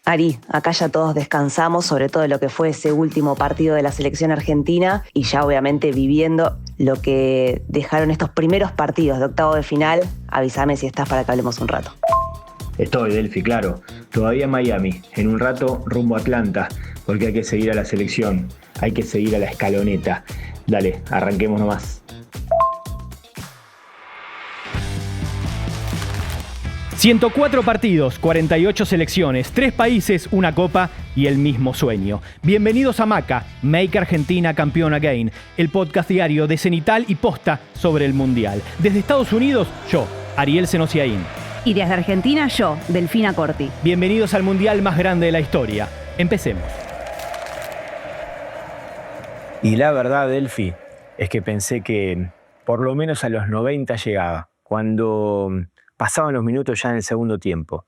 Ari, acá ya todos descansamos, sobre todo lo que fue ese último partido de la selección argentina y ya obviamente viviendo lo que dejaron estos primeros partidos de octavo de final. Avísame si estás para que hablemos un rato. Estoy, Delphi, claro. Todavía en Miami, en un rato rumbo a Atlanta, porque hay que seguir a la selección, hay que seguir a la escaloneta. Dale, arranquemos nomás. ...104 partidos, 48 selecciones, 3 países, una copa y el mismo sueño. Bienvenidos a Maca, Make Argentina Campeón Again, el podcast diario de Cenital y Posta sobre el Mundial. Desde Estados Unidos, yo, Ariel Senosiaín. Y desde Argentina, yo, Delfina Corti. Bienvenidos al Mundial más grande de la historia. Empecemos. Y la verdad, Delphi, es que pensé que por lo menos a los 90 llegaba. Cuando pasaban los minutos ya en el segundo tiempo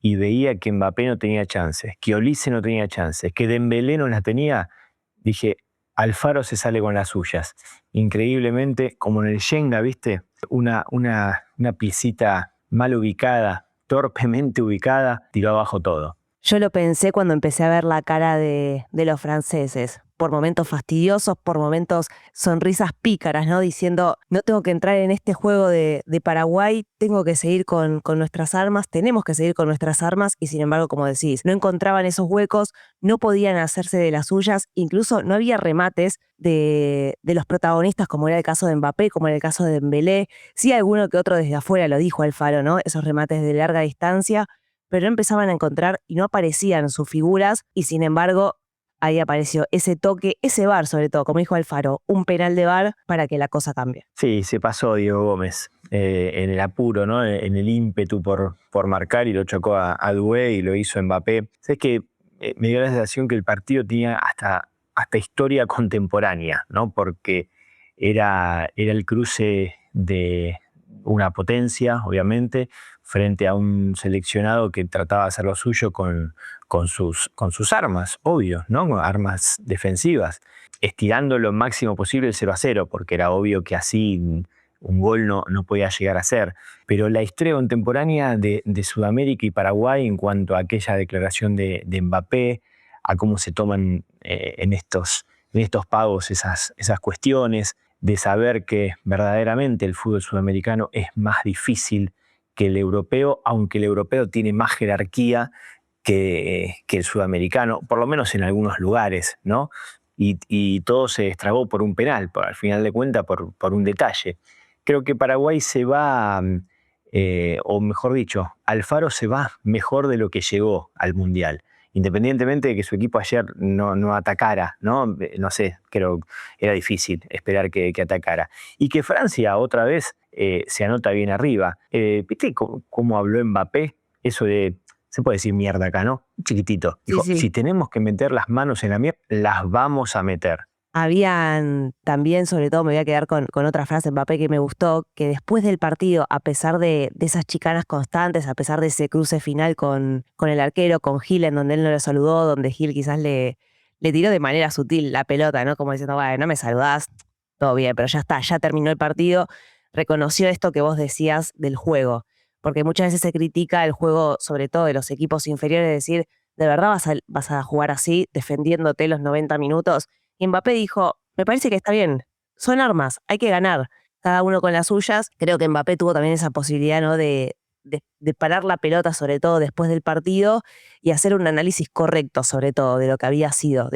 y veía que Mbappé no tenía chances, que Olise no tenía chances, que Dembélé no las tenía, dije, Alfaro se sale con las suyas. Increíblemente, como en el Shenga, ¿viste? Una piecita mal ubicada, torpemente ubicada, tiró abajo todo. Yo lo pensé cuando empecé a ver la cara de los franceses. Por momentos fastidiosos, por momentos sonrisas pícaras, ¿no? Diciendo, no tengo que entrar en este juego de Paraguay, tengo que seguir con nuestras armas, tenemos que seguir con nuestras armas, y sin embargo, como decís, no encontraban esos huecos, no podían hacerse de las suyas, incluso no había remates de los protagonistas, como era el caso de Mbappé, como era el caso de Dembélé. Sí, alguno que otro desde afuera lo dijo Alfaro, ¿no? Esos remates de larga distancia, pero no empezaban a encontrar y no aparecían sus figuras, y sin embargo, ahí apareció ese toque, ese VAR sobre todo, como dijo Alfaro, un penal de VAR para que la cosa cambie. Sí, se pasó Diego Gómez en el apuro, ¿no? En el ímpetu por marcar, y lo chocó a Doué y lo hizo Mbappé. Sabes que me dio la sensación que el partido tenía hasta historia contemporánea, ¿no? Porque era el cruce de una potencia, obviamente, frente a un seleccionado que trataba de hacer lo suyo con sus armas, obvio, ¿no? Armas defensivas, estirando lo máximo posible el 0-0, porque era obvio que así un gol no podía llegar a ser. Pero la historia contemporánea de Sudamérica y Paraguay en cuanto a aquella declaración de Mbappé, a cómo se toman en estos pagos esas cuestiones, de saber que verdaderamente el fútbol sudamericano es más difícil que el europeo, aunque el europeo tiene más jerarquía que el sudamericano, por lo menos en algunos lugares, ¿no? Y todo se estragó por un penal, al final de cuentas por un detalle. Creo que Paraguay se va, o mejor dicho, Alfaro se va mejor de lo que llegó al Mundial. Independientemente de que su equipo ayer no atacara, ¿no? No sé, creo que era difícil esperar que atacara. Y que Francia otra vez se anota bien arriba. ¿Viste cómo habló Mbappé? Eso de, se puede decir mierda acá, ¿no? Chiquitito. Dijo, sí. Si tenemos que meter las manos en la mierda, las vamos a meter. Habían también, sobre todo me voy a quedar con otra frase de Mbappé que me gustó, que después del partido, a pesar de esas chicanas constantes, a pesar de ese cruce final con el arquero, con Gil, en donde él no lo saludó, donde Gil quizás le tiró de manera sutil la pelota, ¿no? Como diciendo, bueno, no me saludás, todo bien, pero ya está, ya terminó el partido. Reconoció esto que vos decías del juego, porque muchas veces se critica el juego, sobre todo de los equipos inferiores, de decir, ¿de verdad vas a jugar así, defendiéndote los 90 minutos? Y Mbappé dijo, me parece que está bien, son armas, hay que ganar, cada uno con las suyas. Creo que Mbappé tuvo también esa posibilidad, ¿no? de parar la pelota, sobre todo después del partido, y hacer un análisis correcto, sobre todo, de lo que había sido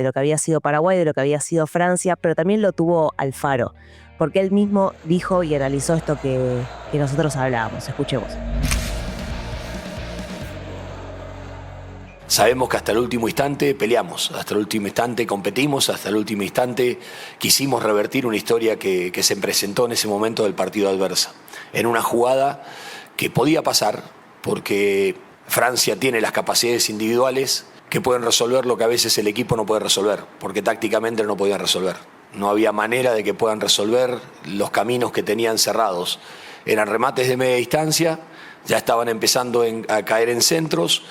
Paraguay, de lo que había sido Francia, pero también lo tuvo Alfaro, porque él mismo dijo y analizó esto que nosotros hablábamos. Escuchemos. Sabemos que hasta el último instante peleamos, hasta el último instante competimos, hasta el último instante quisimos revertir una historia que se presentó en ese momento del partido adverso. En una jugada que podía pasar, porque Francia tiene las capacidades individuales que pueden resolver lo que a veces el equipo no puede resolver, porque tácticamente no podían resolver. No había manera de que puedan resolver los caminos que tenían cerrados. Eran remates de media distancia, ya estaban empezando a caer en centros.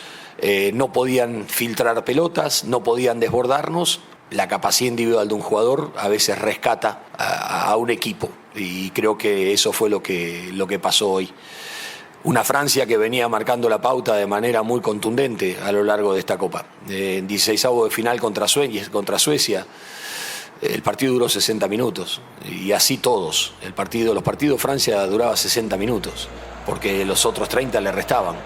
No podían filtrar pelotas, no podían desbordarnos. La capacidad individual de un jugador a veces rescata a un equipo, y creo que eso fue lo que pasó hoy. Una Francia que venía marcando la pauta de manera muy contundente a lo largo de esta Copa. En 16avos de final contra Suecia, el partido duró 60 minutos. Y así todos. Los partidos Francia duraba 60 minutos, porque los otros 30 le restaban.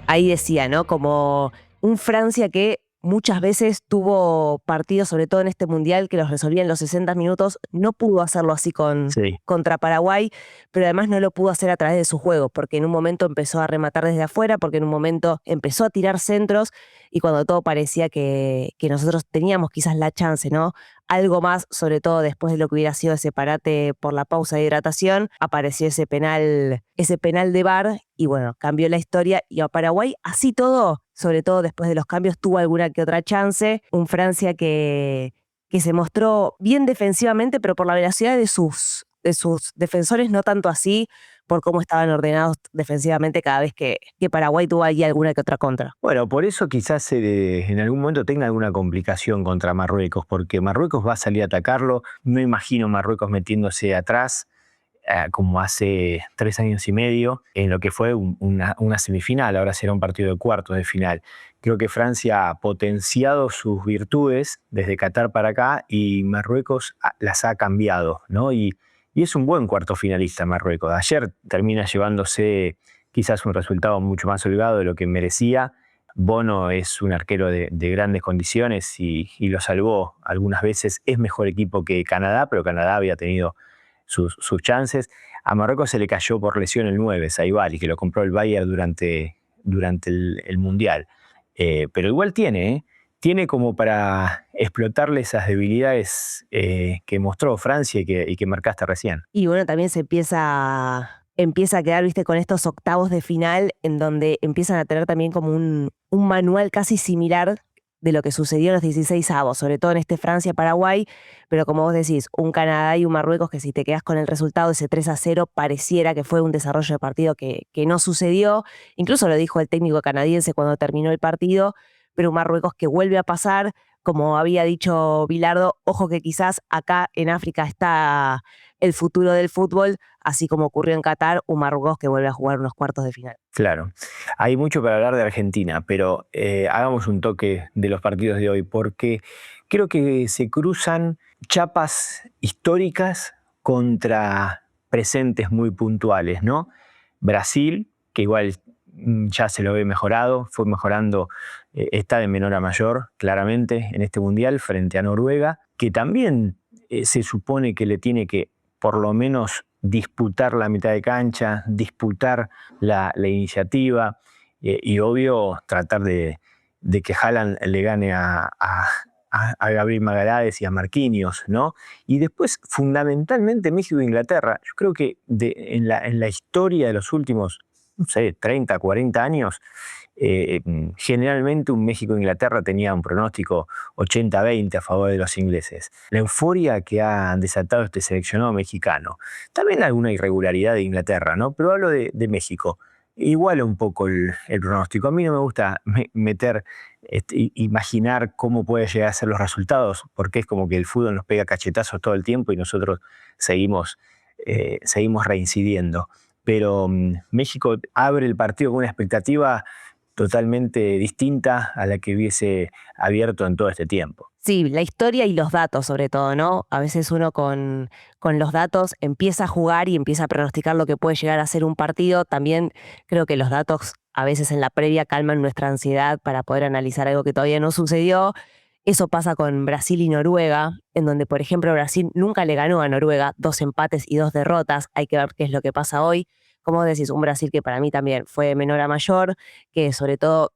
Ahí decía, ¿no? Como un Francia que muchas veces tuvo partidos, sobre todo en este Mundial, que los resolvía en los 60 minutos. No pudo hacerlo así contra Paraguay, pero además no lo pudo hacer a través de su juego, porque en un momento empezó a rematar desde afuera, porque en un momento empezó a tirar centros, y cuando todo parecía que nosotros teníamos quizás la chance, ¿no? Algo más, sobre todo después de lo que hubiera sido ese parate por la pausa de hidratación, apareció ese penal de VAR, y bueno, cambió la historia, y a Paraguay, así todo, sobre todo después de los cambios, tuvo alguna que otra chance. Un Francia que se mostró bien defensivamente, pero por la velocidad de sus defensores, no tanto así por cómo estaban ordenados defensivamente cada vez que Paraguay tuvo ahí alguna que otra contra. Bueno, por eso quizás en algún momento tenga alguna complicación contra Marruecos, porque Marruecos va a salir a atacarlo. No imagino Marruecos metiéndose atrás como hace 3 años y medio, en lo que fue una semifinal. Ahora será un partido de cuartos de final. Creo que Francia ha potenciado sus virtudes desde Qatar para acá y Marruecos las ha cambiado, ¿no? Y es un buen cuarto finalista Marruecos. Ayer termina llevándose quizás un resultado mucho más holgado de lo que merecía. Bono es un arquero de grandes condiciones y lo salvó algunas veces. Es mejor equipo que Canadá, pero Canadá había tenido sus chances. A Marruecos se le cayó por lesión el 9, Saibali, que lo compró el Bayern durante el Mundial. Pero igual tiene como para explotarle esas debilidades que mostró Francia y que marcaste recién. Y bueno, también se empieza a quedar, viste, con estos octavos de final, en donde empiezan a tener también como un manual casi similar de lo que sucedió en los 16avos, sobre todo en este Francia-Paraguay, pero como vos decís, un Canadá y un Marruecos que si te quedás con el resultado de ese 3-0 pareciera que fue un desarrollo de partido que no sucedió. Incluso lo dijo el técnico canadiense cuando terminó el partido, pero un Marruecos que vuelve a pasar, como había dicho Bilardo, ojo que quizás acá en África está el futuro del fútbol, así como ocurrió en Qatar, un Marruecos que vuelve a jugar unos cuartos de final. Claro, hay mucho para hablar de Argentina, pero hagamos un toque de los partidos de hoy, porque creo que se cruzan chapas históricas contra presentes muy puntuales, ¿no? Brasil, que igual ya se lo ve mejorado, fue mejorando, está de menor a mayor, claramente, en este Mundial, frente a Noruega, que también se supone que le tiene que, por lo menos, disputar la mitad de cancha, disputar la iniciativa y obvio tratar de que Haaland le gane a Gabriel Magalhães y a Marquinhos, ¿no? Y después, fundamentalmente, México e Inglaterra. Yo creo que en la historia de los últimos, no sé, 30, 40 años, generalmente un México-Inglaterra tenía un pronóstico 80-20 a favor de los ingleses. La euforia que ha desatado este seleccionado mexicano, también alguna irregularidad de Inglaterra, ¿no? Pero hablo de México. Iguala un poco el pronóstico. A mí no me gusta imaginar cómo puede llegar a ser los resultados, porque es como que el fútbol nos pega cachetazos todo el tiempo y nosotros seguimos reincidiendo. Pero México abre el partido con una expectativa totalmente distinta a la que hubiese abierto en todo este tiempo. Sí, la historia y los datos sobre todo, ¿no? A veces uno con los datos empieza a jugar y empieza a pronosticar lo que puede llegar a ser un partido. También creo que los datos a veces en la previa calman nuestra ansiedad para poder analizar algo que todavía no sucedió. Eso pasa con Brasil y Noruega, en donde, por ejemplo, Brasil nunca le ganó a Noruega, 2 empates y 2 derrotas. Hay que ver qué es lo que pasa hoy. Como decís, un Brasil que para mí también fue de menor a mayor, que sobre todo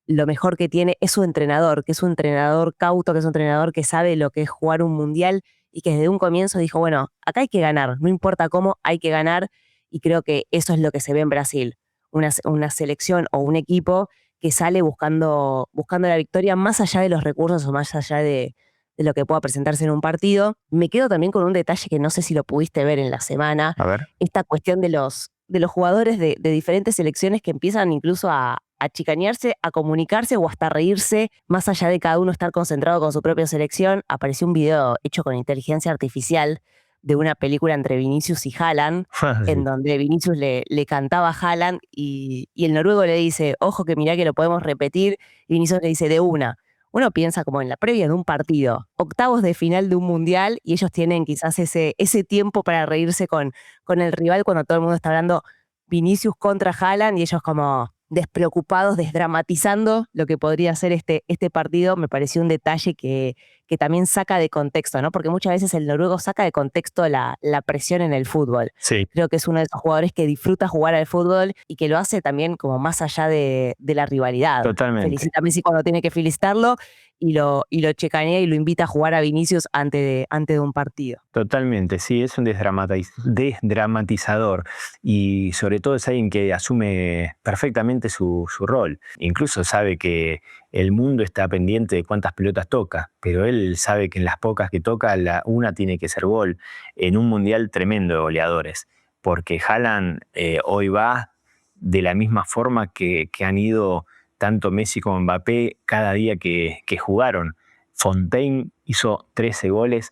lo mejor que tiene es su entrenador, que es un entrenador cauto, que es un entrenador que sabe lo que es jugar un mundial y que desde un comienzo dijo, bueno, acá hay que ganar, no importa cómo, hay que ganar, y creo que eso es lo que se ve en Brasil, una selección o un equipo que sale buscando la victoria más allá de los recursos o más allá de lo que pueda presentarse en un partido. Me quedo también con un detalle que no sé si lo pudiste ver en la semana. A ver. Esta cuestión de los jugadores de diferentes selecciones que empiezan incluso a chicanearse, a comunicarse o hasta reírse, más allá de cada uno estar concentrado con su propia selección. Apareció un video hecho con inteligencia artificial de una película entre Vinicius y Haaland, en donde Vinicius le cantaba a Haaland y el noruego le dice, ojo que mirá que lo podemos repetir, y Vinicius le dice, de una. Uno piensa como en la previa de un partido, octavos de final de un mundial, y ellos tienen quizás ese tiempo para reírse con el rival cuando todo el mundo está hablando Vinicius contra Haaland y ellos como despreocupados, desdramatizando lo que podría ser este partido. Me pareció un detalle que también saca de contexto, ¿no? Porque muchas veces el noruego saca de contexto la presión en el fútbol. Sí. Creo que es uno de esos jugadores que disfruta jugar al fútbol y que lo hace también como más allá de la rivalidad. Totalmente. Felicita a Messi cuando tiene que felicitarlo y lo checanea y lo invita a jugar a Vinicius antes de un partido. Totalmente, sí, es un desdramatizador y sobre todo es alguien que asume perfectamente su rol. Incluso sabe que el mundo está pendiente de cuántas pelotas toca, pero él sabe que en las pocas que toca, una tiene que ser gol en un mundial tremendo de goleadores, porque Haaland hoy va de la misma forma que han ido tanto Messi como Mbappé cada día que jugaron. Fontaine hizo 13 goles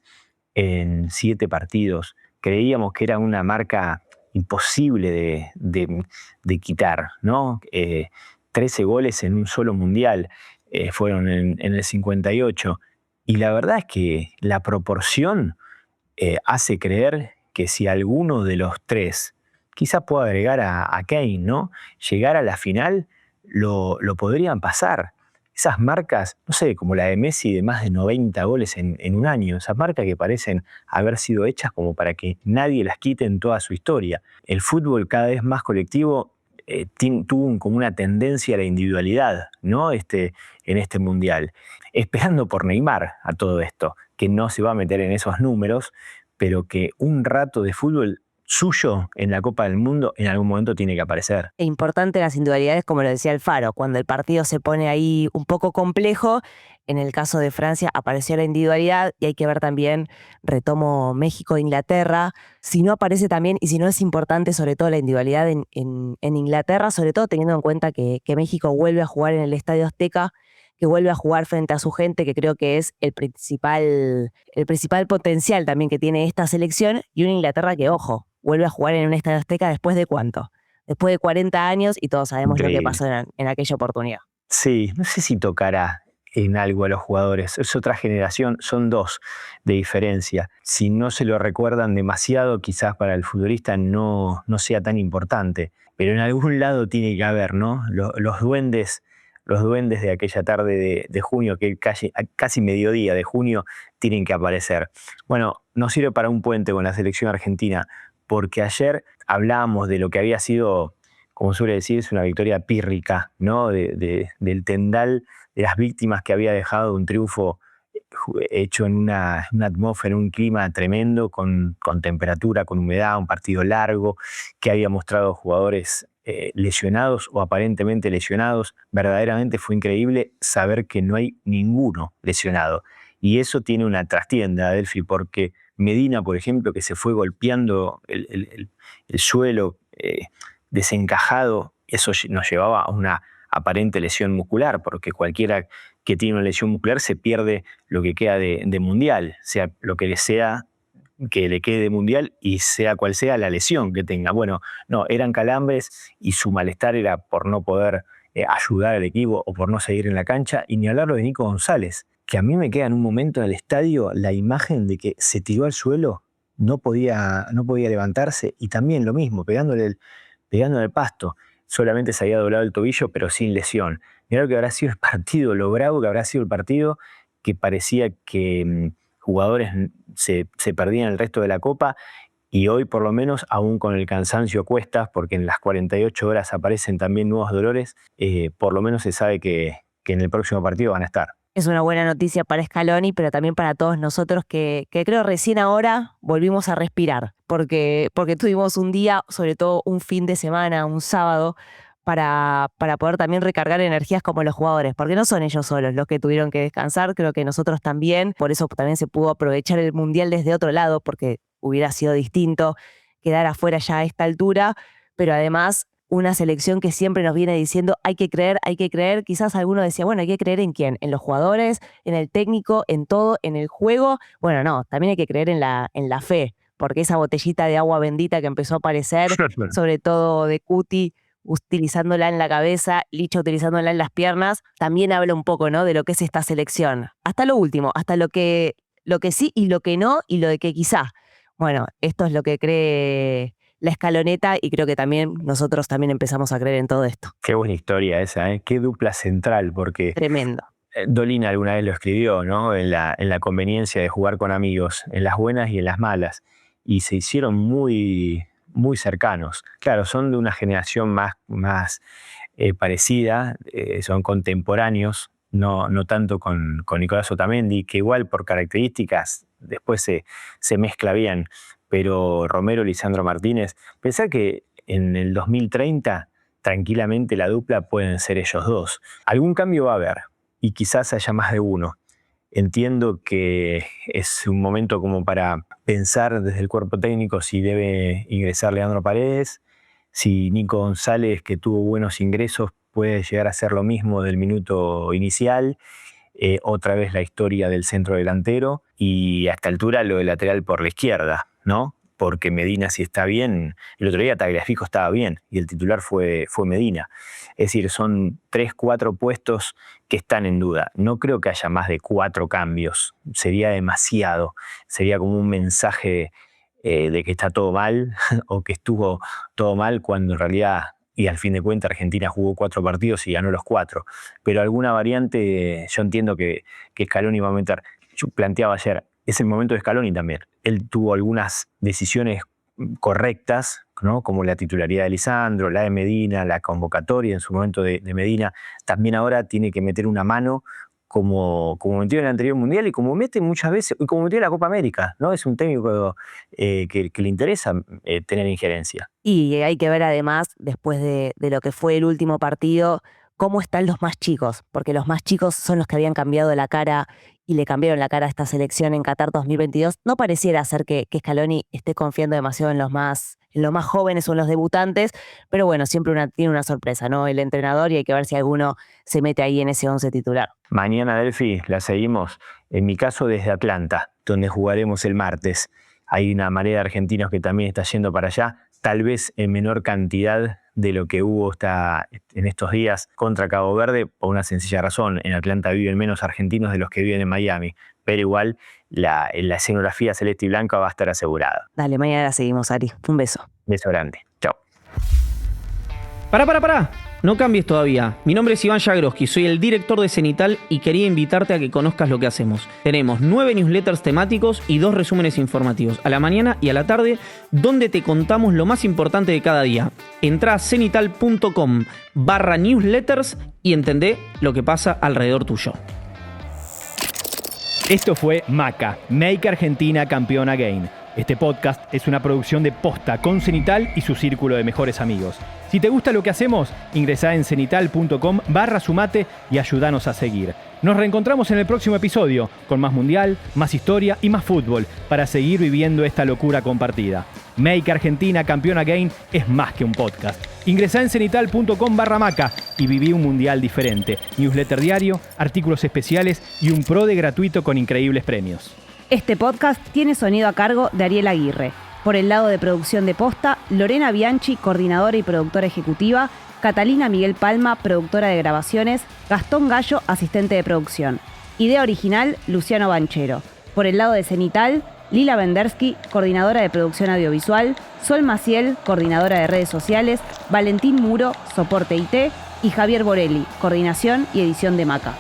en 7 partidos. Creíamos que era una marca imposible de quitar, ¿no? 13 goles en un solo mundial fueron en el 58. Y la verdad es que la proporción hace creer que si alguno de los 3, quizás pueda agregar a Kane, ¿no? Llegar a la final, lo podrían pasar. Esas marcas, no sé, como la de Messi de más de 90 goles en un año, esas marcas que parecen haber sido hechas como para que nadie las quite en toda su historia. El fútbol cada vez más colectivo tuvo como una tendencia a la individualidad, ¿no? En este mundial. Esperando por Neymar a todo esto, que no se va a meter en esos números, pero que un rato de fútbol suyo en la Copa del Mundo en algún momento tiene que aparecer. Es importante las individualidades, como lo decía Alfaro, cuando el partido se pone ahí un poco complejo. En el caso de Francia apareció la individualidad y hay que ver también, retomo México-Inglaterra, si no aparece también y si no es importante sobre todo la individualidad en Inglaterra, sobre todo teniendo en cuenta que México vuelve a jugar en el Estadio Azteca, que vuelve a jugar frente a su gente, que creo que es el principal potencial también que tiene esta selección, y una Inglaterra que, ojo, vuelve a jugar en un Estadio Azteca después de ¿cuánto? Después de 40 años y todos sabemos Increíble. Lo que pasó en aquella oportunidad. Sí, no sé si tocará en algo a los jugadores. Es otra generación, son 2 de diferencia. Si no se lo recuerdan demasiado, quizás para el futbolista no sea tan importante. Pero en algún lado tiene que haber, ¿no? Los duendes de aquella tarde de junio, que casi mediodía de junio, tienen que aparecer. Bueno, nos sirve para un puente con la selección argentina, porque ayer hablábamos de lo que había sido, como suele decir, es una victoria pírrica, ¿no? Del tendal de las víctimas que había dejado un triunfo hecho en una atmósfera, en un clima tremendo, con temperatura, con humedad, un partido largo, que había mostrado jugadores lesionados o aparentemente lesionados. Verdaderamente fue increíble saber que no hay ninguno lesionado. Y eso tiene una trastienda, Delphi, porque Medina, por ejemplo, que se fue golpeando el suelo desencajado, eso nos llevaba a una aparente lesión muscular, porque cualquiera que tiene una lesión muscular se pierde lo que queda de mundial, sea lo que sea que le quede de mundial y sea cual sea la lesión que tenga. Bueno, no, eran calambres y su malestar era por no poder ayudar al equipo o por no seguir en la cancha, y ni hablarlo de Nico González, que a mí me queda en un momento en el estadio la imagen de que se tiró al suelo, no podía levantarse, y también lo mismo, pegándole el pasto. Solamente se había doblado el tobillo, pero sin lesión. Mirá lo que habrá sido el partido, lo bravo que habrá sido el partido, que parecía que jugadores se perdían el resto de la Copa, y hoy por lo menos, aún con el cansancio a cuestas, porque en las 48 horas aparecen también nuevos dolores, por lo menos se sabe que en el próximo partido van a estar. Es una buena noticia para Scaloni, pero también para todos nosotros que creo recién ahora volvimos a respirar, porque tuvimos un día, sobre todo un fin de semana, un sábado, para poder también recargar energías como los jugadores, porque no son ellos solos los que tuvieron que descansar, creo que nosotros también, por eso también se pudo aprovechar el Mundial desde otro lado, porque hubiera sido distinto quedar afuera ya a esta altura, pero además una selección que siempre nos viene diciendo hay que creer, quizás alguno decía, bueno, hay que creer en quién, en los jugadores, en el técnico, en todo, en el juego. Bueno, no, también hay que creer en la fe, porque esa botellita de agua bendita que empezó a aparecer, sobre todo de Cuti, utilizándola en la cabeza, Licha utilizándola en las piernas, también habla un poco, ¿no?, de lo que es esta selección. Hasta lo último, hasta lo que sí y lo que no, y lo de que quizá. Bueno, esto es lo que cree la escaloneta y creo que también nosotros también empezamos a creer en todo esto. Qué buena historia esa, ¿eh? Qué dupla central, porque Tremendo. Dolina alguna vez lo escribió, ¿no? En la conveniencia de jugar con amigos, en las buenas y en las malas. Y se hicieron muy, muy cercanos. Claro, son de una generación más parecida, son contemporáneos, no tanto con Nicolás Otamendi, que igual por características después se mezcla bien. Pero Romero, Lisandro Martínez, pensá que en el 2030 tranquilamente la dupla pueden ser ellos dos. Algún cambio va a haber y quizás haya más de uno. Entiendo que es un momento como para pensar desde el cuerpo técnico si debe ingresar Leandro Paredes, si Nico González, que tuvo buenos ingresos, puede llegar a hacer lo mismo del minuto inicial. Otra vez la historia del centro delantero y a esta altura lo de lateral por la izquierda, ¿no? Porque Medina, si está bien, el otro día Tagliafico estaba bien y el titular fue Medina. Es decir, son 3-4 puestos que están en duda. No creo que haya más de 4 cambios. Sería demasiado. Sería como un mensaje de que está todo mal o que estuvo todo mal cuando en realidad, y al fin de cuentas, Argentina jugó 4 partidos y ganó los 4. Pero alguna variante yo entiendo que Scaloni va a meter. Yo planteaba ayer, es el momento de Scaloni también. Él tuvo algunas decisiones correctas, ¿no? Como la titularidad de Lisandro, la de Medina, la convocatoria en su momento de Medina. También ahora tiene que meter una mano como metió en el anterior Mundial y como mete muchas veces, y como metió en la Copa América, ¿no? Es un técnico que le interesa tener injerencia. Y hay que ver además, después de lo que fue el último partido, cómo están los más chicos, porque los más chicos son los que habían cambiado la cara y le cambiaron la cara a esta selección en Qatar 2022. No pareciera ser que Scaloni esté confiando demasiado en los más jóvenes o en los debutantes, pero bueno, siempre tiene una sorpresa, ¿no? El entrenador, y hay que ver si alguno se mete ahí en ese 11 titular. Mañana, Delphi, la seguimos, en mi caso desde Atlanta, donde jugaremos el martes. Hay una marea de argentinos que también está yendo para allá, tal vez en menor cantidad de lo que hubo en estos días contra Cabo Verde, por una sencilla razón. En Atlanta viven menos argentinos de los que viven en Miami, pero igual la escenografía celeste y blanca va a estar asegurada. Dale, mañana la seguimos, Ari. Un beso. Beso grande. Chao. Pará. No cambies todavía. Mi nombre es Iván Jagroski, soy el director de Cenital y quería invitarte a que conozcas lo que hacemos. Tenemos 9 newsletters temáticos y 2 resúmenes informativos, a la mañana y a la tarde, donde te contamos lo más importante de cada día. Entrá a cenital.com/newsletters y entendé lo que pasa alrededor tuyo. Esto fue Maca, Make Argentina Campeón Again. Este podcast es una producción de Posta con Cenital y su círculo de mejores amigos. Si te gusta lo que hacemos, ingresá en cenital.com/sumate y ayúdanos a seguir. Nos reencontramos en el próximo episodio con más mundial, más historia y más fútbol para seguir viviendo esta locura compartida. Make Argentina Campeón Again es más que un podcast. Ingresá en cenital.com/maca y viví un mundial diferente. Newsletter diario, artículos especiales y un PRODE gratuito con increíbles premios. Este podcast tiene sonido a cargo de Ariel Aguirre. Por el lado de producción de Posta, Lorena Bianchi, coordinadora y productora ejecutiva, Catalina Miguel Palma, productora de grabaciones, Gastón Gallo, asistente de producción. Idea original, Luciano Banchero. Por el lado de Cenital, Lila Vendersky, coordinadora de producción audiovisual, Sol Maciel, coordinadora de redes sociales, Valentín Muro, soporte IT, y Javier Borelli, coordinación y edición de Maca.